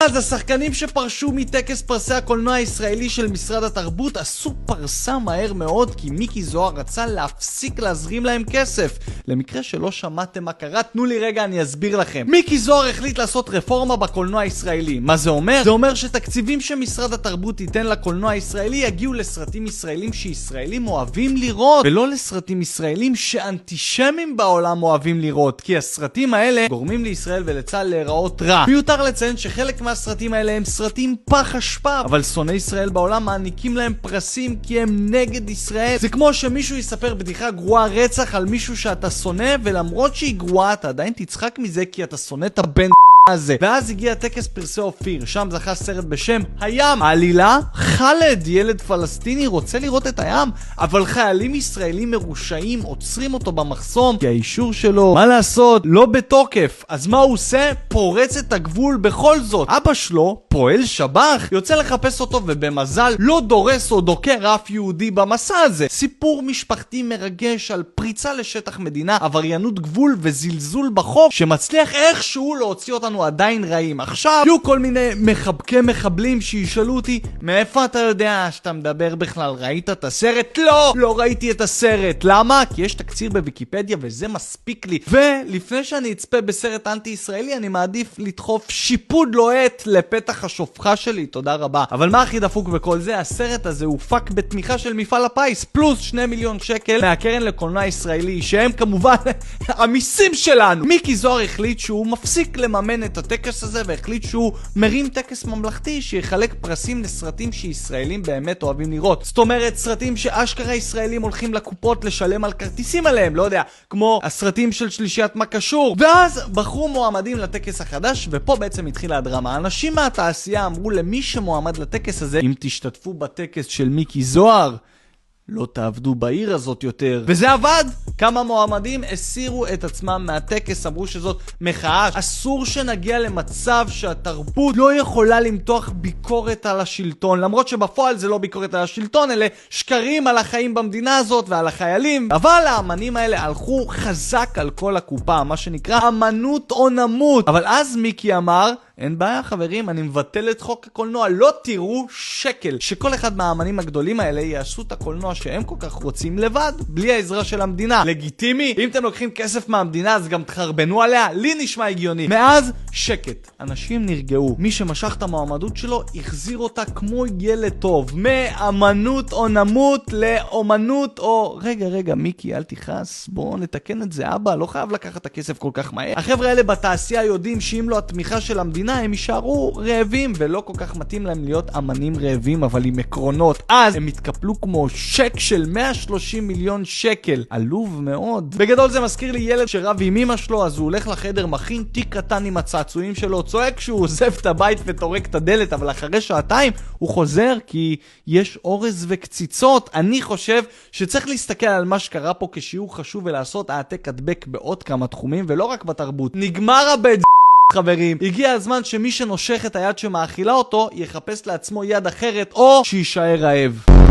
אז השחקנים שפרשו מטקס פרסי הקולנוע הישראלי של משרד התרבות עשו פרסה מהר מאוד, כי מיקי זוהר רצה להפסיק להזרים להם כסף. למקרה שלא שמעתם מה קרה, תנו לי רגע, אני אסביר לכם. מיקי זוהר החליט לעשות רפורמה בקולנוע הישראלי. מה זה אומר? זה אומר שתקציבים שמשרד התרבות ייתן לקולנוע הישראלי יגיעו לסרטים ישראלים שישראלים אוהבים לראות, ולא לסרטים ישראלים שאנטישמים בעולם אוהבים לראות, כי הסרטים האלה גורמים לישראל ולצה"ל להיראות רע. מיותר לציין שחלק מהסרטים האלה הם סרטים פח אשפה, אבל שונאי ישראל בעולם מעניקים להם פרסים כי הם נגד ישראל. זה כמו שמישהו יספר בדיחה גרועה רצח על מישהו שאתה שונא, ולמרות שהיא גרועה אתה עדיין תצחק מזה כי אתה שונא את הבן הזה. ואז הגיע טקס פרסי אופיר, שם זכה סרט בשם הים. העלילה, חלד, ילד פלסטיני רוצה לראות את הים, אבל חיילים ישראלים מרושעים עוצרים אותו במחסום כי האישור שלו, מה לעשות, לא בתוקף. אז מה הוא עושה? פורץ את הגבול בכל זאת. אבא שלו, פועל שב"ח, יוצא לחפש אותו ובמזל לא דורס או דוקר אף יהודי במסע הזה. סיפור משפחתי מרגש על פריצה לשטח מדינה, עבריינות גבול וזלזול בחוק שמצליח איכשהו להוציא אותנו עדיין רעים. עכשיו יהיו כל מיני מחבקי מחבלים שישאלו אותי, מאיפה אתה יודע שאתה מדבר בכלל? ראית את הסרט? לא ראיתי את הסרט. למה? כי יש תקציר בוויקיפדיה וזה מספיק לי. ולפני שאני אצפה בסרט אנטי ישראלי אני מעדיף לדחוף שיפוד לוהט לפתח השופחה שלי, תודה רבה. אבל מה הכי דפוק בכל זה? הסרט הזה הופק בתמיכה של מפעל הפיס פלוס 2 מיליון שקל מהקרן לקולנוע ישראלי, שהם כמובן המיסים שלנו. מיקי זוהר החליט שהוא מפסיק לממן את הטקס הזה, והחליט שהוא מרים טקס ממלכתי שיחלק פרסים לסרטים שישראלים באמת אוהבים לראות. זאת אומרת, סרטים שאשכרה ישראלים הולכים לקופות לשלם על כרטיסים עליהם, לא יודע, כמו הסרטים של שלישיית מה קשור. ואז בחרו מועמדים לטקס החדש, ופה בעצם התחילה הדרמה. אנשים מהתעשייה אמרו למי שמועמד לטקס הזה, אם תשתתפו בטקס של מיקי זוהר, לא תעבדו בעיר הזאת יותר. וזה עבד! כמה מועמדים הסירו את עצמם מהטקס, אמרו שזאת מחאה. אסור שנגיע למצב שהתרבות לא יכולה למתוח ביקורת על השלטון, למרות שבפועל זה לא ביקורת על השלטון, אלה שקרים על החיים במדינה הזאת ועל החיילים. אבל האמנים האלה הלכו חזק על כל הקופה, מה שנקרא אמנות או נמות. אבל אז מיקי אמר, אין בעיה חברים, אני מבטל את חוק הקולנוע, לא תראו שקל. שכל אחד מהאמנים הגדולים האלה יעשו את הקולנוע שהם כל כך רוצים לבד, בלי העזרה של המדינה. לגיטימי? אם אתם לוקחים כסף מהמדינה אז גם תחרבנו עליה, לי נשמע הגיוני. מאז שקט, אנשים נרגעו. מי שמשך את המועמדות שלו החזיר אותה כמו ילד טוב, מאמנות או נמות לאומנות או... רגע מיקי אל תכעס, בואו נתקן את זה, אבא לא חייב לקחת את הכסף כל כך מהר. החבר'ה האלה בתעשייה יודעים שאם לא התמיכה של המדינה הם יישארו רעבים, ולא כל כך מתאים להם להיות אמנים רעבים אבל עם עקרונות. אז הם התקפלו כמו שק של 130 מיליון שקל, עלוב מאוד. בגדול זה מזכיר לי ילד שרב עם אמא שלו, אז הוא הולך לחדר, מכין תיק קטן עם הצעצועים שלו, צועק שהוא עוזב את הבית וטורק את הדלת, אבל אחרי שעתיים הוא חוזר כי יש אורז וקציצות. אני חושב שצריך להסתכל על מה שקרה פה כשיעור חשוב ולעשות העתק הדבק בעוד כמה תחומים ולא רק בתרבות. נגמר הבית חברים, הגיע הזמן שמי שנושך את היד שמאכילה אותו יחפש לעצמו יד אחרת או שישאר רעב.